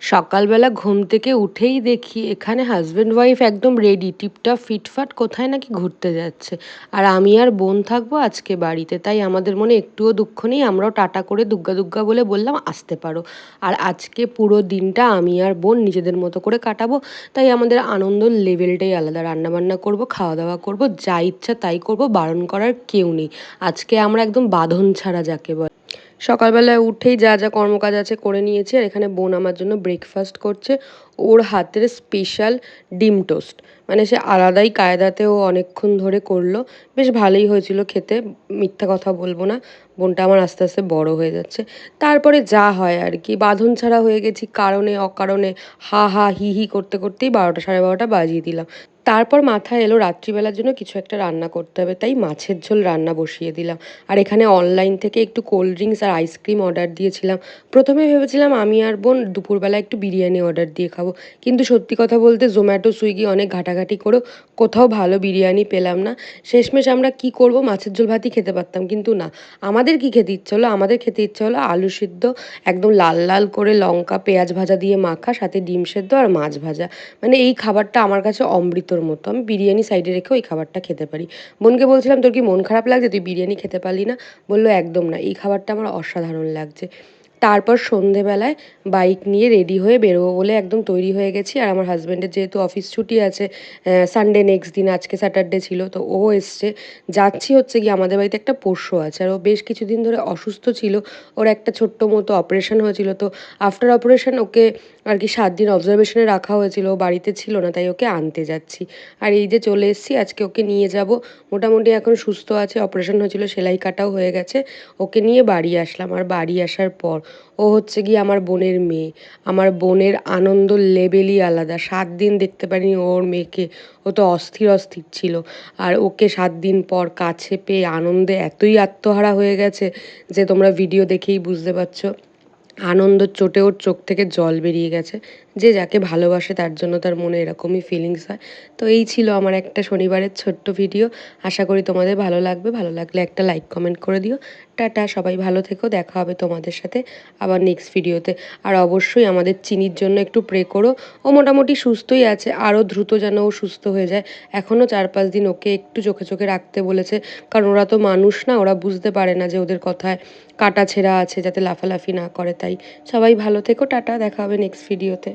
সকালবেলা ঘুম থেকে উঠেই দেখি এখানে হাজব্যান্ড ওয়াইফ একদম রেডি টিপটপ ফিটফাট কোথায় নাকি ঘুরতে যাচ্ছে। আর আমি আর বোন থাকবো আজকে বাড়িতে, তাই আমাদের মনে একটুও দুঃখ নেই, আমরাও টাটা করে দুগ্গা দুগ্গা বলে বললাম আসতে পারো। আর আজকে পুরো দিনটা আমি আর বোন নিজেদের মতো করে কাটাবো, তাই আমাদের আনন্দর লেভেলটাই আলাদা। রান্নাবান্না করব, খাওয়া দাওয়া করব, যা ইচ্ছা তাই করব, বারণ করার কেউ নেই। আজকে আমরা একদম বাঁধন ছাড়া যাকে বলে। সকালবেলায় উঠেই যা যা কর্মকাজ আছে করে নিয়েছি, আর এখানে বোন আমার জন্য ব্রেকফাস্ট করছে। ওর হাতের স্পেশাল ডিম টোস্ট, মানে সে আলাদাই কায়দাতে ও অনেকক্ষণ ধরে করলো। বেশ ভালোই হয়েছিল খেতে, মিথ্যা কথা বলবো না। বোনটা আমার আস্তে আস্তে বড় হয়ে যাচ্ছে। তারপরে যা হয় আর কি, বাঁধন ছাড়া হয়ে গেছি কারণে অকারণে, হা হা হি হি করতে করতেই 12টা সাড়ে 12টা বাজিয়ে দিলাম। তারপর মাথায় এলো রাত্রিবেলার জন্য কিছু একটা রান্না করতে হবে, তাই মাছের ঝোল রান্না বসিয়ে দিলাম। আর এখানে অনলাইন থেকে একটু কোল্ড ড্রিঙ্কস আর আইসক্রিম অর্ডার দিয়েছিলাম। প্রথমে ভেবেছিলাম আমি আর বোন দুপুরবেলা একটু বিরিয়ানি অর্ডার দিয়ে খাবো, কিন্তু সত্যি কথা বলতে জোম্যাটো সুইগি অনেক ঘাটাঘাটি করেও কোথাও ভালো বিরিয়ানি পেলাম না। শেষমেশ আমরা কি করব, মাছের ঝোল ভাতই খেতে পারতাম, কিন্তু না, আমাদের কি খেতে ইচ্ছে হলো, আমাদের খেতে ইচ্ছে হলো আলু সিদ্ধ, একদম লাল লাল করে লঙ্কা পেঁয়াজ ভাজা দিয়ে মাখা, সাথে ডিম সেদ্ধ আর মাছ ভাজা। মানে এই খাবারটা আমার কাছে অমৃতর মতো, আমি বিরিয়ানি সাইডে রেখেও এই খাবারটা খেতে পারি। বোনকে বলছিলাম তোর কি মন খারাপ লাগছে, তুই বিরিয়ানি খেতে পারলি না? বললো একদম না, এই খাবারটা আমার অসাধারণ লাগছে। তারপর সন্ধেবেলায় বাইক নিয়ে রেডি হয়ে বেরোবো বলে একদম তৈরি হয়ে গেছি। আর আমার হাজব্যান্ডের যেহেতু অফিস ছুটি আছে, সানডে নেক্সট দিন, আজকে স্যাটারডে ছিল, তো ও এসছে। যাচ্ছি হচ্ছে কি আমাদের বাড়িতে একটা পোষ্য আছে, আর ও বেশ কিছুদিন ধরে অসুস্থ ছিল। ওর একটা ছোট্ট মতো অপারেশন হয়েছিল, তো আফটার অপারেশন ওকে আর কি 7 দিন অবজারভেশনে রাখা হয়েছিল, ও বাড়িতে ছিল না, তাই ওকে আনতে যাচ্ছি। আর এই যে চলে এসেছি, আজকে ওকে নিয়ে যাব। মোটামুটি এখন সুস্থ আছে, অপারেশন হয়েছিল, সেলাই কাটাও হয়ে গেছে। ওকে নিয়ে বাড়ি আসলাম। আর বাড়ি আসার পর ও হচ্ছে গিয়ে আমার বোনের মেয়ে। আমার বোনের আনন্দ লেভেলই আলাদা। 7 দিন দেখতে পারিনি ওর মেয়েকে, ও তো অস্থির অস্থির ছিল। আর ওকে 7 দিন পর কাছে পেয়ে আনন্দে এতই আত্মহারা হয়ে গেছে যে তোমরা ভিডিও দেখেই বুঝতে পারছো। আনন্দর চোটে ওর চোখ থেকে জল বেরিয়ে গেছে। যে যাকে ভালোবাসে তার জন্য তার মনে এরকমই ফিলিংস হয়। তো এই ছিল আমার একটা শনিবারের ছোট্ট ভিডিও। আশা করি তোমাদের ভালো লাগবে। ভালো লাগলে একটা লাইক কমেন্ট করে দিও। টাটা, সবাই ভালো থেকো, দেখা হবে তোমাদের সাথে আবার নেক্সট ভিডিওতে। আর অবশ্যই আমাদের চিনির জন্য একটু প্রে করো। ও মোটামুটি সুস্থই আছে, আরও দ্রুত যেন ও সুস্থ হয়ে যায়। এখনও 4-5 দিন ওকে একটু চোখে চোখে রাখতে বলেছে, কারণ ওরা তো মানুষ না, ওরা বুঝতে পারে না যে ওদের কথায় কাটা ছেঁড়া আছে, যাতে লাফালাফি না করে। তাই সবাই ভালো থেকো, টাটা, দেখা হবে নেক্সট ভিডিওতে।